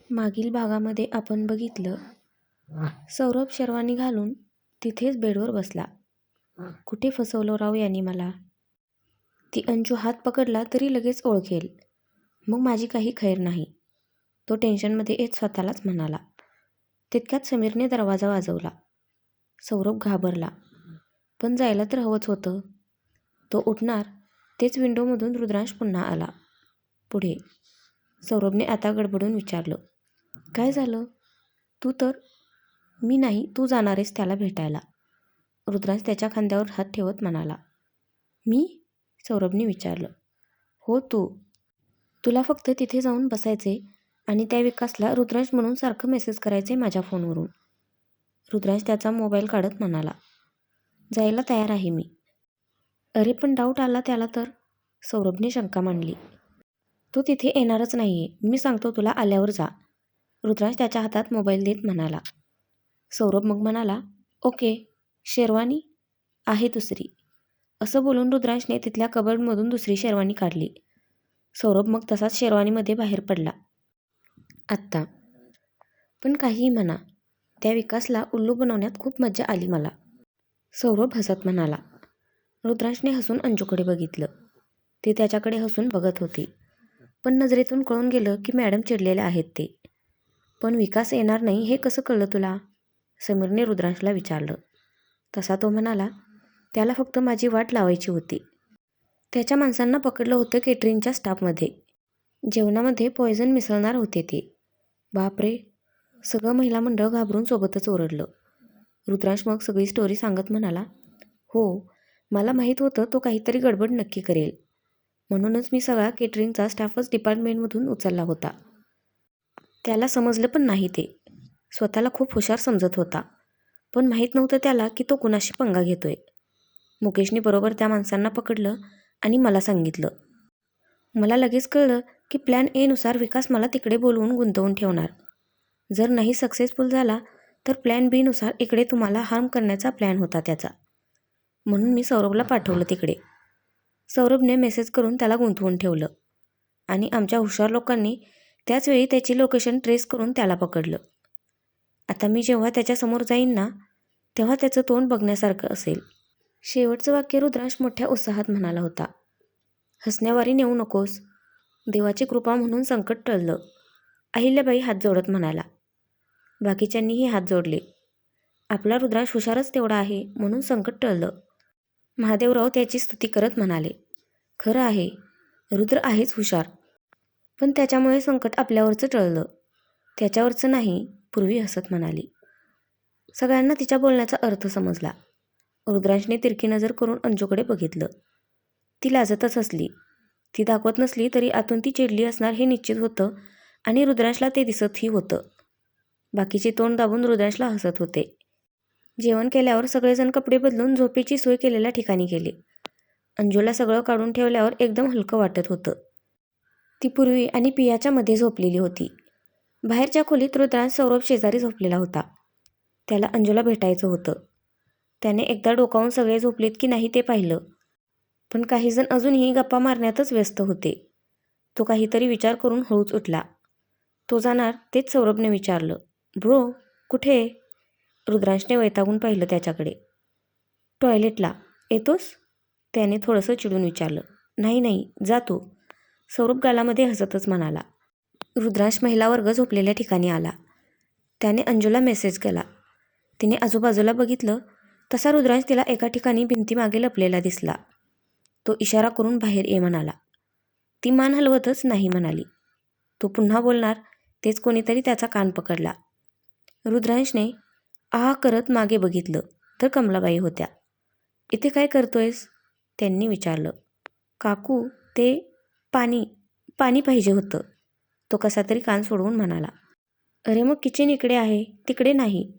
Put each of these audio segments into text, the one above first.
मागील भागामध्ये आपण बघितलं, सौरभ शेरवानी घालून तिथेच बेडवर बसला. कुठे फसवलं राव यांनी मला. ती अंजू हात पकडला तरी लगेच ओळखेल, मग माझी काही खैर नाही, तो टेन्शनमध्ये येत स्वतःलाच म्हणाला. तितक्यात समीरने दरवाजा वाजवला. सौरभ घाबरला, पण जायला तर हवंच होतं. तो उठणार तेच विंडोमधून रुद्रांश पुन्हा आला. पुढे सौरभने आता गडबडून विचारलं, काय झालं? तू तर. मी नाही, तू जाणार आहेस त्याला भेटायला. रुद्रांश त्याच्या खांद्यावर हात ठेवत म्हणाला. मी? सौरभने विचारलं. हो तू. तुला फक्त तिथे जाऊन बसायचे आणि त्या विकासला रुद्रांश म्हणून सारखं मेसेज करायचे माझ्या फोनवरून. रुद्रांश त्याचा मोबाईल काढत म्हणाला. जायला तयार आहे मी. अरे पण डाऊट आला त्याला तर. सौरभने शंका मांडली. तो तिथे येणारच नाहीये, मी सांगतो तुला, आल्यावर जा. रुद्रांश त्याच्या हातात मोबाईल देत म्हणाला. सौरभ मग म्हणाला, ओके. शेरवानी आहे दुसरी. असं बोलून रुद्रांशने तिथल्या कबर्डमधून दुसरी शेरवानी काढली. सौरभ मग तसाच शेरवानीमध्ये बाहेर पडला. आत्ता पण काहीही म्हणा, त्या विकासला उल्लू बनवण्यात खूप मज्जा आली मला. सौरभ हसत म्हणाला. रुद्रांशने हसून अंजूकडे बघितलं. ती त्याच्याकडे हसून बघत होती, पण नजरेतून कळून गेलं की मॅडम चिडलेल्या आहेत ते. पण विकास येणार नाही हे कसं कळलं तुला? समीरने रुद्रांशला विचारलं. तसा तो म्हणाला, त्याला फक्त माझी वाट लावायची होती. त्याच्या माणसांना पकडलं होतं केटरिंगच्या स्टाफमध्ये. जेवणामध्ये पॉयझन मिसळणार होते ते. बापरे, सगळं महिला मंडळ घाबरून सोबतच ओरडलं. रुद्रांश मग सगळी स्टोरी सांगत म्हणाला, हो, मला माहीत होतं तो काहीतरी गडबड नक्की करेल, म्हणूनच मी सगळा केटरिंगचा स्टाफच डिपार्टमेंटमधून उचलला होता. त्याला समजलं पण नाही ते. स्वतःला खूप हुशार समजत होता, पण माहीत नव्हतं त्याला की तो कुणाशी पंगा घेतोय. मुकेशने बरोबर त्या माणसांना पकडलं आणि मला सांगितलं. मला लगेच कळलं की प्लॅन ए नुसार विकास मला तिकडे बोलवून गुंतवून ठेवणार. जर नाही सक्सेसफुल झाला तर प्लॅन बी नुसार इकडे तुम्हाला हार्म करण्याचा प्लॅन होता त्याचा. म्हणून मी सौरभला पाठवलं तिकडे. सौरभने मेसेज करून त्याला गुंतवून ठेवलं आणि आमच्या हुशार लोकांनी त्याच वेळी त्याची लोकेशन ट्रेस करून त्याला पकडलं. आता मी जेव्हा त्याच्यासमोर जाईन ना, तेव्हा त्याचं तोंड बघण्यासारखं असेल. शेवटचं वाक्य रुद्रांश मोठ्या उत्साहात म्हणाला होता. हसण्यावारी नेऊ नकोस. देवाची कृपा म्हणून संकट टळलं. अहिल्याबाई हात जोडत म्हणाला. बाकीच्यांनीही हात जोडले. आपला रुद्रांश हुशारच तेवढा आहे म्हणून संकट टळलं. महादेवराव त्याची स्तुती करत म्हणाले. खरं आहे, रुद्र आहेच हुशार, पण त्याच्यामुळे संकट आपल्यावरचं टळलं, त्याच्यावरचं नाही, पूर्वी हसत म्हणाली. सगळ्यांना तिच्या बोलण्याचा अर्थ समजला. रुद्रांशने तिरकी नजर करून अंजूकडे बघितलं. ती लाजतच हसली. ती दाखवत नसली तरी आतून ती चिडली असणार हे निश्चित होतं आणि रुद्रांशला ते दिसतही होतं. बाकीचे तोंड दाबून रुद्रांशला हसत होते. जेवण केल्यावर सगळेजण कपडे बदलून झोपेची सोय केलेल्या ठिकाणी गेले. अंजूला सगळं काढून ठेवल्यावर एकदम हलकं वाटत होतं. ती पूर्वी आणि पियाच्या मध्ये झोपलेली होती. बाहेरच्या खोलीत रुद्रांश सौरभ शेजारी झोपलेला होता. त्याला अंजूला भेटायचं होतं. त्याने एकदा डोकावून सगळे झोपलेत की नाही ते पाहिलं, पण काहीजण अजूनही गप्पा मारण्यातच व्यस्त होते. तो काहीतरी विचार करून हळूच उठला. तो जाणार तेच सौरभने विचारलं, ब्रो कुठे? रुद्रांशने वैतागून पाहिलं त्याच्याकडे. टॉयलेटला. येतोस? त्याने थोडंसं चिडून विचारलं. नाही नाही, जा तू. सौरभ गालामध्ये हसतच म्हणाला. रुद्रांश महिला वर्ग झोपलेल्या ठिकाणी आला. त्याने अंजूला मेसेज केला. तिने आजूबाजूला बघितलं तसा रुद्रांश तिला एका ठिकाणी भिंतीमागे लपलेला दिसला. तो इशारा करून बाहेर ये म्हणाला. ती मान हलवतच नाही म्हणाली. तो पुन्हा बोलणार तेच कोणीतरी त्याचा कान पकडला. रुद्रांशने आह करत मागे बघितलं तर कमलाबाई होत्या. इथे काय करतोयस? त्यांनी विचारलं. काकू, ते पाणी पाहिजे होतं. तो कसा तरी कान सोडवून म्हणाला. अरे मग किचन इकडे आहे, तिकडे नाही,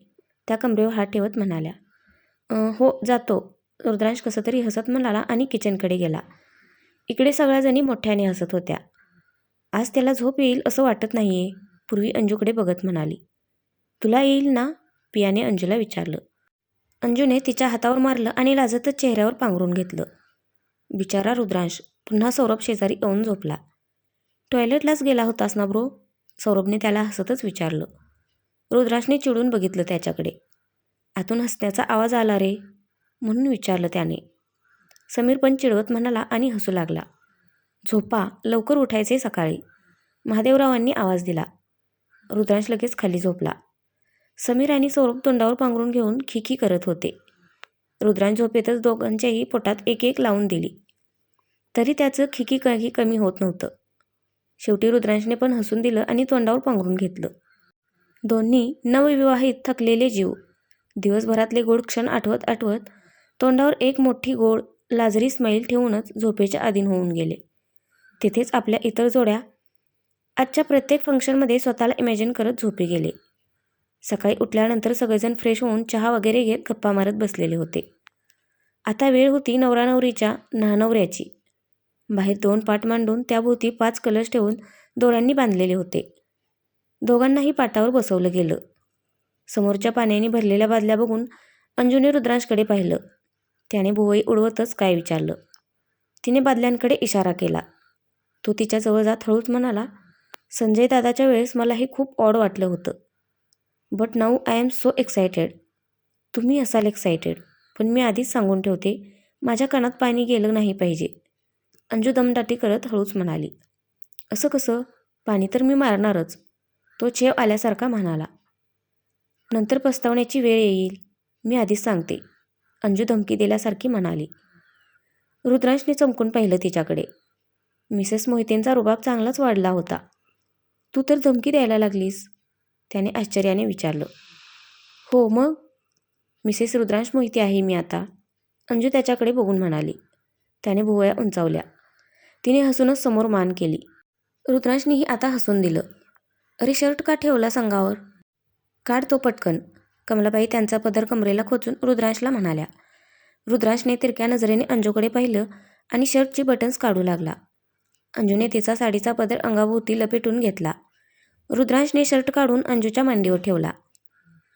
त्या कमरेवर हात ठेवत म्हणाल्या. हो जातो. रुद्रांश कसं तरी हसत म्हणाला आणि किचनकडे गेला. इकडे सगळ्याजणी मोठ्याने हसत होत्या. आज त्याला झोप येईल असं वाटत नाहीये, पूर्वी अंजूकडे बघत म्हणाली. तुला येईल ना? पियाने अंजूला विचारलं. अंजूने तिच्या हातावर मारलं आणि लाजतच चेहऱ्यावर पांघरून घेतलं. बिचारा रुद्रांश पुन्हा सौरभ शेजारी येऊन झोपला. टॉयलेटलाच गेला होतास ना ब्रो? सौरभने त्याला हसतच विचारलं. रुद्रांशने चिडून बघितलं त्याच्याकडे. आतून हसण्याचा आवाज आला रे, म्हणून विचारलं त्याने. समीर पण चिडवत म्हणाला आणि हसू लागला. झोपा, लवकर उठायचे सकाळी, महादेवरावांनी आवाज दिला. रुद्रांश लगेच खाली झोपला. समीर आणि सौरभ तोंडावर पांघरून घेऊन खिखी करत होते. रुद्रांश झोपेतच दोघांच्याही पोटात एक एक लावून दिली, तरी त्याचं खिखी काही कमी होत नव्हतं. शेवटी रुद्रांशने पण हसून दिलं आणि तोंडावर पांघरून घेतलं. दोन्ही नवविवाहित थकलेले जीव दिवसभरातले गोड क्षण आठवत आठवत तोंडावर एक मोठी गोड लाजरी स्माईल ठेवूनच झोपेच्या अधीन होऊन गेले. तिथेच आपल्या इतर जोड्या आजच्या प्रत्येक फंक्शनमध्ये स्वतःला इमॅजिन करत झोपे गेले. सकाळी उठल्यानंतर सगळेजण फ्रेश होऊन चहा वगैरे घेत गप्पा मारत बसलेले होते. आता वेळ होती नवरा नवरीच्या न्हाणवऱ्याची. बाहेर 2 पाट मांडून त्याभोवती 5 कलश ठेवून दोऱ्यांनी बांधलेले होते. दोघांनाही पाटावर बसवलं गेलं. समोरच्या पाण्याने भरलेल्या बादल्या बघून अंजूने रुद्रांशकडे पाहिलं. त्याने भुवई उडवतच काय विचारलं. तिने बादल्यांकडे इशारा केला. तो तिच्याजवळ जात हळूच म्हणाला, संजय दादाच्या वेळेस मला हे खूप ऑड वाटलं होतं, but now I am so excited. तुम्ही असाल एक्सायटेड, पण मी आधीच सांगून ठेवते, माझ्या कानात पाणी गेलं नाही पाहिजे. अंजू दमदाटी करत हळूच म्हणाली. असं कसं, पाणी तर मी मारणारच, तो चेव आल्यासारखा म्हणाला. नंतर पस्तावण्याची वेळ येईल, मी आधीच सांगते, अंजू धमकी दिल्यासारखी म्हणाली. रुद्रांशने चमकून पाहिलं तिच्याकडे. मिसेस मोहितेंचा रुबाब चांगलाच वाढला होता. तू तर धमकी द्यायला लागलीस, त्याने आश्चर्याने विचारलं. हो मग, मिसेस रुद्रांश मोहिते आहे मी आता, अंजू त्याच्याकडे बघून म्हणाली. त्याने भुवया उंचावल्या. तिने हसूनच समोर मान केली. रुद्रांशनेही आता हसून दिलं. अरे शर्ट का ठेवला संगावर, काढ तो पटकन, कमलाबाई त्यांचा पदर कमरेला खोचून रुद्रांशला म्हणाल्या. रुद्रांशने तिरक्या नजरेने अंजूकडे पाहिलं आणि शर्टची बटन्स काढू लागला. अंजूने तिचा साडीचा पदर अंगाभोवती लपेटून घेतला. रुद्रांशने शर्ट काढून अंजूच्या मांडीवर ठेवला.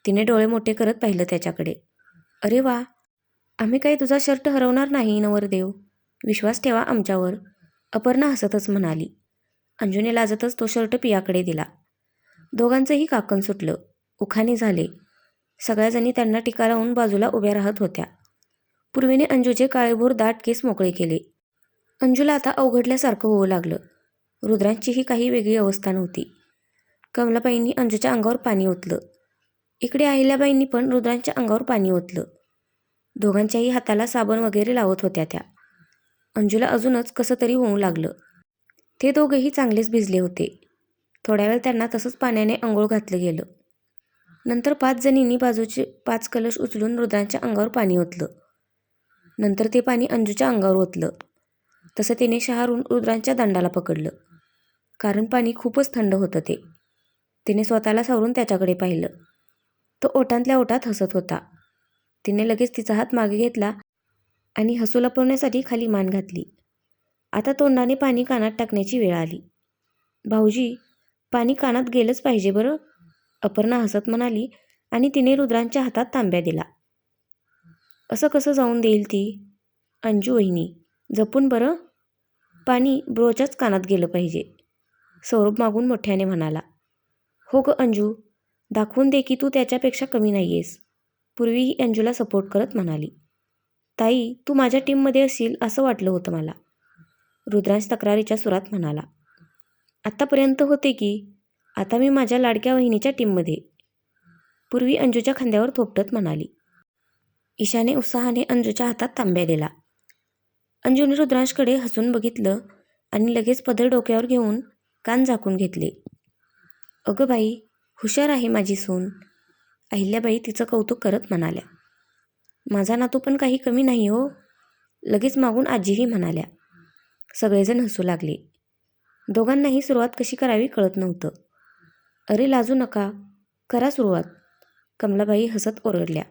तिने डोळे मोठे करत पाहिलं त्याच्याकडे. अरे वा, आम्ही काही तुझा शर्ट हरवणार नाही नवरदेव, विश्वास ठेवा आमच्यावर, अपर्णा हसतच म्हणाली. अंजूने लाजतच तो शर्ट पियाकडे दिला. दोघांचंही काकण सुटलं, उखाणे झाले. सगळ्याजणी त्यांना टीका लावून बाजूला उभ्या राहत होत्या. पूर्वीने अंजूचे काळेभोर दाट केस मोकळे केले. अंजूला आता अवघडल्यासारखं होऊ लागलं. रुद्रांचीही काही वेगळी अवस्था नव्हती. कमलाबाईंनी अंजूच्या अंगावर पाणी ओतलं. इकडे अहिल्याबाईंनी पण रुद्रांच्या अंगावर पाणी ओतलं. दोघांच्याही हाताला साबण वगैरे लावत होत्या त्या. अंजूला अजूनच कसं तरी होऊ लागलं. ते दोघेही चांगलेच भिजले होते. थोड्या वेळ त्यांना तसंच पाण्याने अंघोळ घातलं गेलं. नंतर 5 जणींनी बाजूचे 5 कलश उचलून रुद्रांच्या अंगावर पाणी ओतलं. नंतर ते पाणी अंजूच्या अंगावर ओतलं. तसं तिने शहारून रुद्रांच्या दांडाला पकडलं, कारण पाणी खूपच थंड होतं ते. तिने स्वतःला सावरून त्याच्याकडे पाहिलं. तो ओठांतल्या ओठात हसत होता. तिने लगेच तिचा हात मागे घेतला आणि हसू लपवण्यासाठी खाली मान घातली. आता तोंडाने पाणी कानात टाकण्याची वेळ आली. भाऊजी, पाणी कानात गेलंच पाहिजे बरं, अपर्णा हसत म्हणाली आणि तिने रुद्रांच्या हातात तांब्या दिला. असं कसं जाऊन देईल ती, अंजू वहिनी, जपून बरं, पाणी ब्रोच्याच कानात गेलं पाहिजे, सौरभ मागून मोठ्याने म्हणाला. हो ग अंजू, दाखवून दे की तू त्याच्यापेक्षा कमी नाही आहेस, पूर्वी अंजूला सपोर्ट करत म्हणाली. ताई, तू माझ्या टीममध्ये असशील असं वाटलं होतं मला, रुद्रांश तक्रारीच्या सुरात म्हणाला. आत्तापर्यंत होते की, आता मी माझ्या लाडक्या वहिनीच्या टीममध्ये, पूर्वी अंजूच्या खांद्यावर थोपटत म्हणाली. ईशाने उत्साहाने अंजूच्या हातात तांब्या दिला. अंजूने रुद्रांशकडे हसून बघितलं आणि लगेच पदर डोक्यावर घेऊन कान झाकून घेतले. अगं बाई, हुशार आहे माझी सून, अहिल्याबाई तिचं कौतुक करत म्हणाल्या. माझा नातू पण काही कमी नाही हो, लगेच मागून आजीही म्हणाल्या. सगळेजण हसू लागले. दोघांनाही सुरुवात कशी करावी कळत नव्हतं. अरे लाजू नका, करा सुरुवात, कमलाबाई हसत ओरडल्या.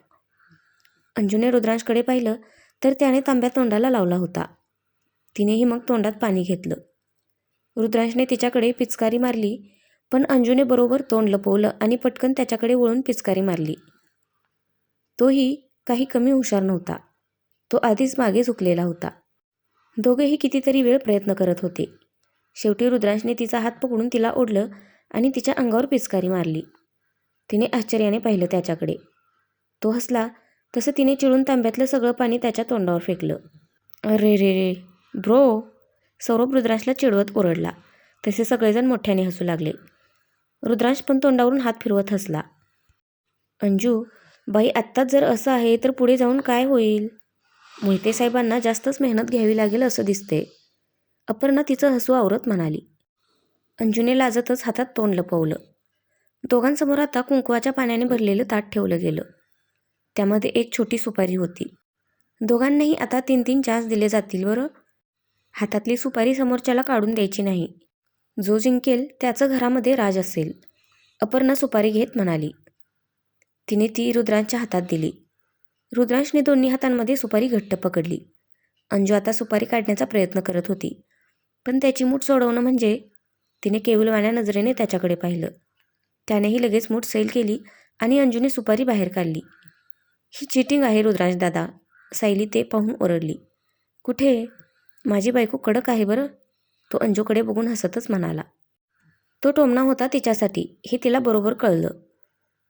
अंजूने रुद्रांशकडे पाहिलं तर त्याने तांब्या तोंडाला लावला होता. तिनेही मग तोंडात पाणी घेतलं. रुद्रांशने तिच्याकडे पिचकारी मारली, पण अंजूने बरोबर तोंड लपवलं आणि पटकन त्याच्याकडे वळून पिचकारी मारली. तोही काही कमी हुशार नव्हता. तो आधीच मागे झुकलेला होता. दोघेही कितीतरी वेळ प्रयत्न करत होते. शेवटी रुद्रांशने तिचा हात पकडून तिला ओढलं आणि तिच्या अंगावर पिचकारी मारली. तिने आश्चर्याने पाहिलं त्याच्याकडे. तो हसला तसं तिने चिडून तांब्यातलं सगळं पाणी त्याच्या तोंडावर फेकलं. अरे रे रे ब्रो, सौरभ रुद्रांशला चिडवत ओरडला. तसे सगळेजण मोठ्याने हसू लागले. रुद्रांश पण तोंडावरून हात फिरवत हसला. अंजू, बाई आत्ताच जर असं आहे तर पुढे जाऊन काय होईल? मोहिते साहेबांना जास्तच मेहनत घ्यावी लागेल असं दिसते, अपर्णा तिचं हसू आवरत म्हणाली. अंजूने लाजतच हातात तोंड लपवलं. दोघांसमोर आता कुंकवाच्या पाण्याने भरलेलं ताट ठेवलं गेलं. त्यामध्ये एक छोटी सुपारी होती. दोघांनाही आता 3-3 चान्स दिले जातील बरं. हातातली सुपारी समोरच्याला काढून द्यायची नाही. जो जिंकेल त्याचं घरामध्ये राज असेल, अपर्णा सुपारी घेत म्हणाली. तिने ती रुद्रांच्या हातात दिली. रुद्रांशने दोन्ही हातांमध्ये सुपारी घट्ट पकडली. अंजू आता सुपारी काढण्याचा प्रयत्न करत होती, पण त्याची मूठ सोडवणं म्हणजे. तिने केवलवाण्या नजरेने त्याच्याकडे पाहिलं. त्यानेही लगेच मूठ सैल केली आणि अंजूने सुपारी बाहेर काढली. ही चिटिंग आहे रुद्रांश दादा, सायली ते पाहून ओरडली. कुठे? माझी बायको कडक आहे बरं, तो अंजूकडे बघून हसतच म्हणाला. तो टोमणा होता तिच्यासाठी हे तिला बरोबर कळलं.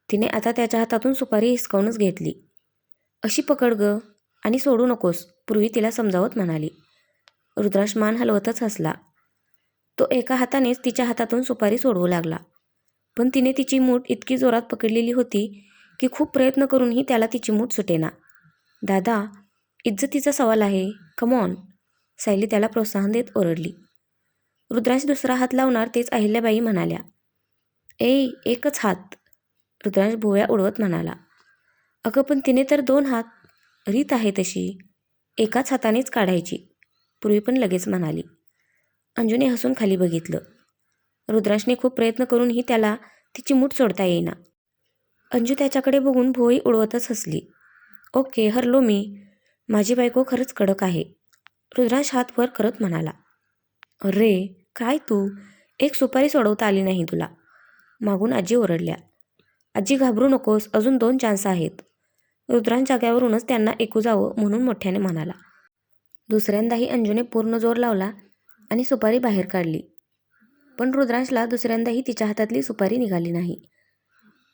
तिने आता त्याच्या हातातून सुपारी हिसकावूनच घेतली. अशी पकड ग आणि सोडू नकोस, पूर्वी तिला समजावत म्हणाली. रुद्रांश मान हलवतच हसला. तो एका हातानेच तिच्या हातातून सुपारी सोडवू लागला, पण तिने तिची मूठ इतकी जोरात पकडलेली होती की खूप प्रयत्न करूनही त्याला तिची मूठ सुटेना. दादा, इज्जतीचा सवाल आहे, कम ऑन, सायली त्याला प्रोत्साहन देत ओरडली. रुद्रांश दुसरा हात लावणार तेच अहिल्याबाई म्हणाल्या. एकच हात, रुद्रांश भुवया उडवत म्हणाला. अगं पण तिने तर 2 हात, रीत आहे तशी, एकाच हातानेच काढायची, पूर्वी पण लगेच म्हणाली. अंजूने हसून खाली बघितलं. रुद्रांशने खूप प्रयत्न करूनही त्याला तिची मूठ सोडता येईना. अंजू त्याच्याकडे बघून भुवई उडवतच हसली. ओके, हरलो मी, माझी बायको खरंच कडक आहे, रुद्रांश हात वर करत म्हणाला. अरे काय तू, एक सुपारी सोडवता आली नाही तुला, मागून आजी ओरडल्या. आजी घाबरू नकोस, अजून 2 चान्स आहेत, रुद्रांश जाग्यावरूनच त्यांना ऐकू जावं म्हणून मोठ्याने म्हणाला. दुसऱ्यांदाही अंजूने पूर्ण जोर लावला आणि सुपारी बाहेर काढली, पण रुद्रांशला दुसऱ्यांदाही तिच्या हातातली सुपारी निघाली नाही.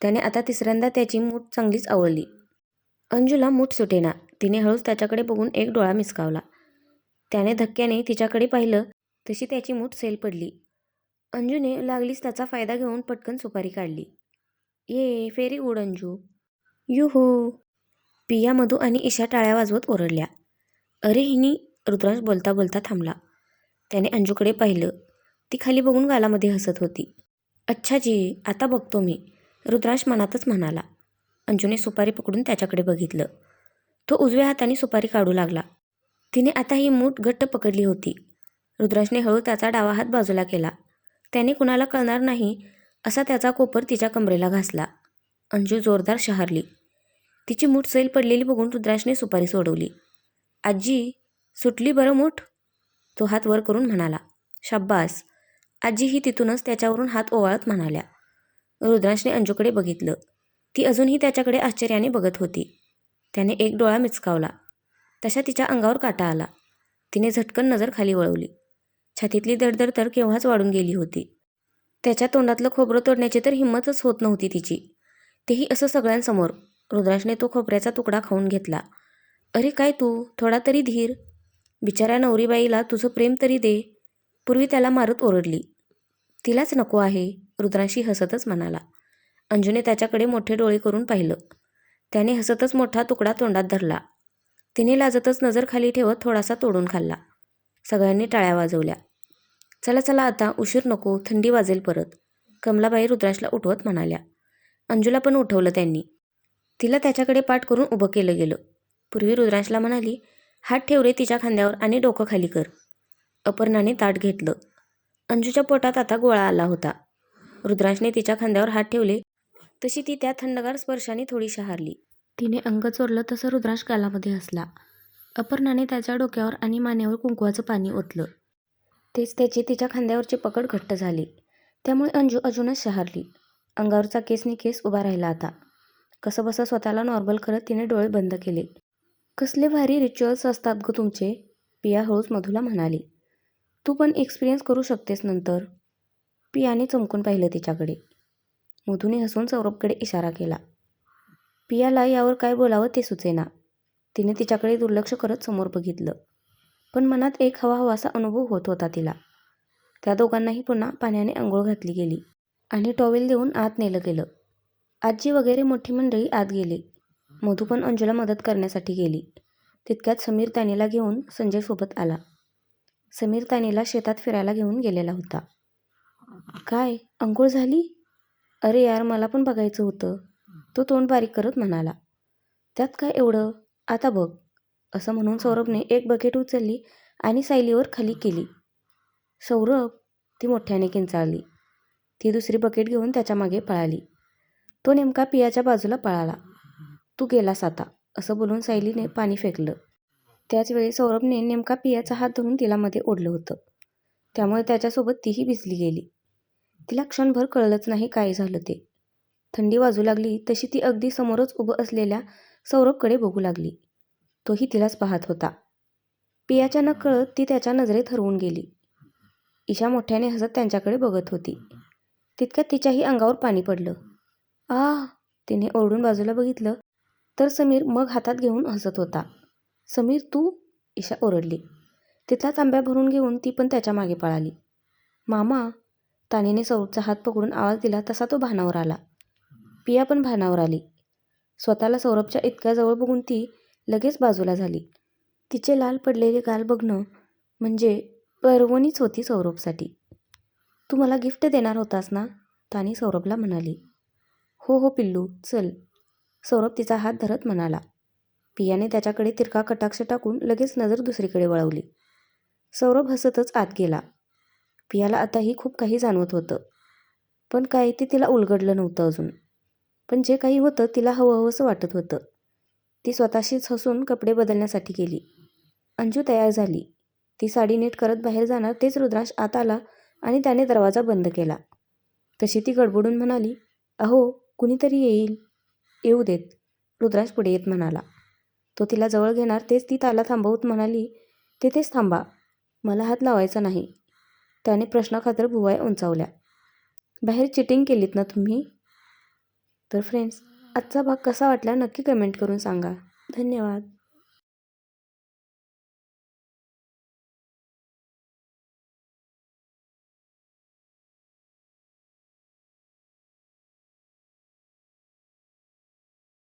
त्याने आता तिसऱ्यांदा त्याची मूठ चांगलीच आवळली. अंजूला मूठ सुटेना. तिने हळूच त्याच्याकडे बघून एक डोळा मिचकावला. त्याने धक्क्याने तिच्याकडे पाहिलं तशी त्याची मूठ सैल पडली. अंजूने लागलीच त्याचा फायदा घेऊन पटकन सुपारी काढली. ये फेरी उड अंजू, युहू, पिया, मधू आणि ईशा टाळ्या वाजवत ओरडल्या. अरे हिनी, रुद्रांश बोलता बोलता थांबला. त्याने अंजूकडे पाहिलं. ती खाली बघून गालामध्ये हसत होती. अच्छा जी, आता बघतो मी, रुद्रांश मनातच म्हणाला. अंजूने सुपारी पकडून त्याच्याकडे बघितलं. तो उजव्या हाताने सुपारी काढू लागला. तिने आता ही मूठ घट्ट पकडली होती. रुद्रांशने हळू त्याचा डावा हात बाजूला केला. त्याने कुणाला कळणार नाही असा त्याचा कोपर तिच्या कमरेला घासला. अंजू जोरदार शहारली. तिची मूठ सैल पडलेली बघून रुद्रांशने सुपारी सोडवली. आजी, सुटली बरं मूठ, तो हात वर करून म्हणाला. शाब्बास, आजीही तिथूनच त्याच्यावरून हात ओवाळत म्हणाल्या. रुद्रांशने अंजूकडे बघितलं. ती अजूनही त्याच्याकडे आश्चर्याने बघत होती. त्याने एक डोळा मिचकावला. तशा तिच्या अंगावर काटा आला. तिने झटकन नजर खाली वळवली. छातीतली दडदड तर केव्हाच वाढून गेली होती. त्याच्या तोंडातलं खोबरं तोडण्याची तर हिंमतच होत नव्हती तिची, तेही असं सगळ्यांसमोर. रुद्रांशने तो खोबऱ्याचा तुकडा खाऊन घेतला. अरे काय तू, थोडा तरी धीर, बिचाऱ्या नवरीबाईला तुझं प्रेम तरी दे, पूर्वी त्याला मारत ओरडली. तिलाच नको आहे, रुद्रांशी हसतच म्हणाला. अंजूने त्याच्याकडे मोठे डोळे करून पाहिलं. त्याने हसतच मोठा तुकडा तोंडात धरला. तिने लाजतच नजर खाली ठेवत थोडासा तोडून खाल्ला. सगळ्यांनी टाळ्या वाजवल्या. चला चला आता, उशीर नको, थंडी वाजेल परत, कमलाबाई रुद्रांशला उठवत म्हणाल्या. अंजूला पण उठवलं त्यांनी. तिला त्याच्याकडे पाठ करून उभं केलं गेलं. पूर्वी रुद्रांशला म्हणाली, हात ठेव रे तिच्या खांद्यावर आणि डोकं खाली कर. अपर्णाने ताट घेतलं. अंजूच्या पोटात आता गोळा आला होता. रुद्रांशने तिच्या खांद्यावर हात ठेवले तशी ती त्या थंडगार स्पर्शाने थोडी शहारली. तिने अंग चोरलं तसं रुद्रांश गालामध्ये हसला. अपर्णाने त्याच्या डोक्यावर आणि मानेवर कुंकवाचं पाणी ओतलं. तेच त्याची तिच्या खांद्यावरची पकड घट्ट झाली. त्यामुळे अंजू अजूनच शहारली. अंगावरचा केसनी केस उभा राहिला आता. कसंबसं स्वतःला नॉर्मल करत तिने डोळे बंद केले. कसले भारी रिच्युअल्स असतात ग तुमचे, पिया हळूच मधूला म्हणाली. तू पण एक्सपिरियन्स करू शकतेस नंतर. पियाने चमकून पाहिलं तिच्याकडे. मधूने हसून सौरभकडे इशारा केला. पियाला यावर काय बोलावं ते सुचेना. तिने तिच्याकडे दुर्लक्ष करत समोर बघितलं. पण मनात एक हवा हवासा अनुभव होत होता तिला. त्या दोघांनाही पुन्हा पाण्याने अंघोळ घातली गेली आणि टॉवेल देऊन आत नेलं गेलं. आजी वगैरे मोठी मंडळी आत गेली. मधू पण अंजूला मदत करण्यासाठी गेली. तितक्यात समीर तानीला घेऊन संजय सोबत आला. समीर तानीला शेतात फिरायला घेऊन गेलेला होता. काय अंघोळ झाली? अरे यार, मला पण बघायचं होतं, तो तोंड बारीक करत म्हणाला. त्यात काय एवढं, आता बघ, असं म्हणून सौरभने एक बकेट उचलली आणि सायलीवर खाली केली. सौरभ, ती मोठ्याने किंचाळली. ती दुसरी बकेट घेऊन त्याच्या मागे पळाली. तो नेमका पियाच्या बाजूला पळाला. तू गेलास आता, असं बोलून सायलीने पाणी फेकलं. त्याचवेळी सौरभने नेमका पियाचा हात धरून तिला मध्ये ओढलं होतं. त्यामुळे त्याच्यासोबत तीही भिजली गेली. तिला क्षणभर कळलंच नाही काय झालं ते. थंडी वाजू लागली तशी ती अगदी समोरच उभं असलेल्या सौरभकडे बघू लागली. तोही तिलाच पाहत होता. पियाच्या नकळत ती त्याच्या नजरेत हरवून गेली. ईशा मोठ्याने हसत त्यांच्याकडे बघत होती. तितक्यात तिच्याही अंगावर पाणी पडलं. आह, तिने ओरडून बाजूला बघितलं तर समीर मग हातात घेऊन हसत होता. समीर तू? ईशा ओरडली. तिथला तांब्या भरून घेऊन ती पण त्याच्या मागे पळाली. मामा, तानीने सौरभचा हात पकडून आवाज दिला तसा तो भानावर आला. पिया पण भानावर आली. स्वतःला सौरभच्या इतक्या जवळ बघून ती लगेच बाजूला झाली. तिचे लाल पडलेले गाल बघणं म्हणजे पर्वणीच होती सौरभसाठी. तू मला गिफ्ट देणार होतास ना? तानी सौरभला म्हणाली. हो हो पिल्लू, चल, सौरभ तिचा हात धरत म्हणाला. पियाने त्याच्याकडे तिरका कटाक्ष टाकून लगेच नजर दुसरीकडे वळवली. सौरभ हसतच आत गेला. पियाला आताही खूप काही जाणवत होतं. पण काय ते तिला उलगडलं नव्हतं अजून. पण जे काही होतं तिला हवंहवंसं वाटत होतं. ती स्वतःशीच हसून कपडे बदलण्यासाठी गेली. अंजू तयार झाली. ती साडी नीट करत बाहेर जाणार तेच रुद्रांश आत आला आणि त्याने दरवाजा बंद केला. तशी ती गडबडून म्हणाली, अहो, कुणीतरी येईल. येऊ देत, रुद्रांश पुढे येत म्हणाला. तो तिला जवळ घेणार तेच ती त्याला थांबवत म्हणाली, तिथेच थांबा, मला हात लावायचा नाही. त्याने प्रश्नाखातर भुवया उंचावल्या. बाहेर चिटिंग केलीत ना तुम्ही? तर फ्रेंड्स, आजचा भाग कसा वाटला नक्की कमेंट करून सांगा. धन्यवाद.